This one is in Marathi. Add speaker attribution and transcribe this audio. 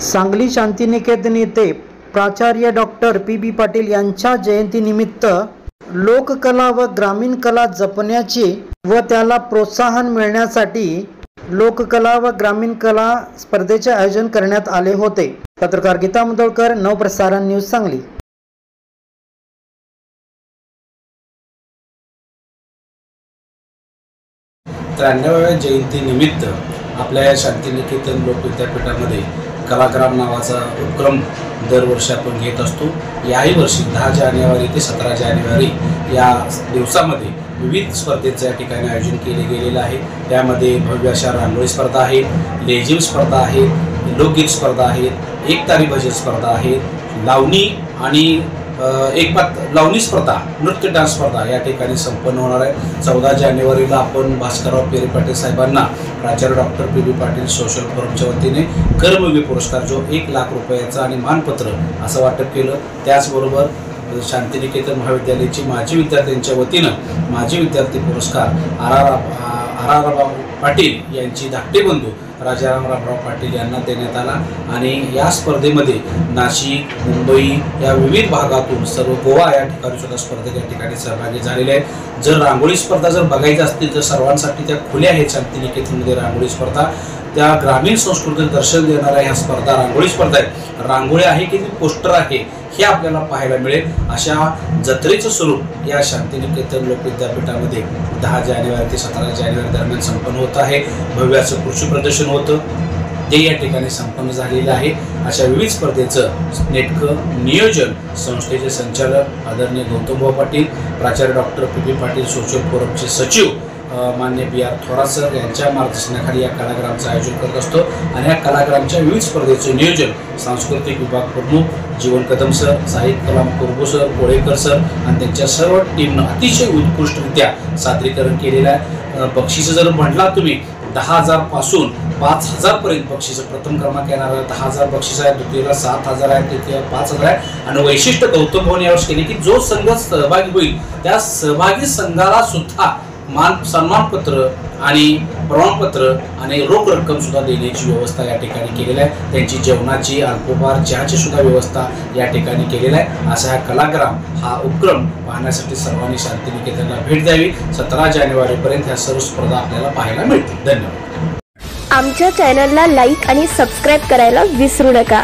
Speaker 1: सांगली शांतिनिकेतन येथे प्राचार्य डॉक्टर पी.बी. पाटील यांच्या जयंतीनिमित्त लोककला व ग्रामीण कला जपण्याची व त्याला प्रोत्साहन मिळण्यासाठी लोककला व ग्रामीण कला स्पर्धेचे आयोजन करण्यात आले होते। पत्रकार गीता मुदोळकर, नवप्रसारण न्यूज, सांगली।
Speaker 2: 93व्या जयंतीनिमित्त आपल्या शांतिनिकेतन लोकविद्यापीठामध्ये कलाग्राम नावाचा उपक्रम दरवर्षी आपण घेत असतो। याही वर्षी 10 जानेवारी ते 17 जानेवारी या दिवसामध्ये विविध स्पर्धेचे या ठिकाणी आयोजन केले गेलेले आहे। त्यामध्ये भव्य अशा रांगोळी स्पर्धा आहे, लेझिम स्पर्धा आहे, लोकगीत स्पर्धा आहे, एकतारी भजन स्पर्धा आहे, लावणी आणि लावणी स्पर्धा, नृत्य डान्स स्पर्धा या ठिकाणी संपन्न होणार आहे। 14 जानेवारीला आपण भास्करराव पेरे पाटील साहेबांना प्राचार्य डॉक्टर पी.बी. पाटील सोशल फोरमच्या वतीने कर्मवीर पुरस्कार जो 1 लाख रुपयाचा आणि मानपत्र असं वाटप केलं। त्याचबरोबर शांतिनिकेतन महाविद्यालयाची माजी विद्यार्थ्यांच्या वतीनं माजी विद्यार्थी पुरस्कार आर.आर. पाटील यांची धाकटे बंधू राजाराम रामराव पाटील यांना देण्यात आला आणि या स्पर्धेमध्ये नाशिक, मुंबई या विविध भागातून सर्व गोवा या ठिकाणी सुद्धा स्पर्धेत या ठिकाणी सहभागी झालेले आहेत। जर रांगोळी स्पर्धा जर बघायची असतील तर सर्वांसाठी त्या खुल्या आहेत। शांतिनिकेतनमध्ये रांगोळी स्पर्धा त्या ग्रामीण संस्कृतीचं दर्शन देणाऱ्या ह्या स्पर्धा रांगोळी स्पर्धा आहेत। रांगोळी आहे की पोस्टर आहे हे आपल्याला पाहायला मिळेल। अशा जत्रेचं स्वरूप या शांतिनिकेतन लोकविद्यापीठामध्ये 10 जानेवारी ते 17 जानेवारी दरम्यान संपन्न होत आहे। भव्य असं कृषी प्रदर्शन होतं ते या ठिकाणी संपन्न झालेलं आहे। अशा विविध स्पर्धेचं नेटकं नियोजन संस्थेचे संचालक आदरणीय गौतमभाऊ पाटील, प्राचार्य डॉक्टर पी.बी. पाटील सोशल फोरमचे सचिव मान्य बी.आर. थोरात सर यांच्या मार्गदर्शनाखाली या कलाग्रामचं आयोजन करत असतो आणि या कलाग्रामच्या विविध स्पर्धेचं नियोजन सांस्कृतिक विभाग प्रमुख जीवन कदम सर, साहित्य कलाम कुर्बू सर, कोळेकर सर आणि त्यांच्या सर्व टीमनं अतिशय उत्कृष्टरित्या सादरीकरण केलेलं आहे। बक्षीस जर म्हटला तुम्ही 10,000 पासून 5,000 पर्यंत बक्षीस, प्रथम क्रमांक येणारा 10,000 बक्षीस आहे, द्वितीयला 7,000 आहे, तृतीय 5,000 आहे आणि वैशिष्ट्य गौतम भाऊने यावेळेस केले की जो संघ सहभागी होईल त्या सहभागी संघाला सुद्धा सन्मानपत्र आणि प्रमाणपत्र आणि रोख रक्कम सुद्धा देण्याची व्यवस्था या ठिकाणी केलेली आहे। त्यांची जेवणाची, अल्पोपहार, चहाची सुद्धा व्यवस्था या ठिकाणी केलेली आहे। असा हा कलाग्राम हा उपक्रम पाहण्यासाठी सर्वांनी शांतिनिकेतनला भेट द्यावी। 17 जानेवारीपर्यंत ह्या सर्व स्पर्धा आपल्याला पाहायला मिळतील। धन्यवाद।
Speaker 3: आमच्या चॅनलला लाईक आणि सबस्क्राईब करायला विसरू नका।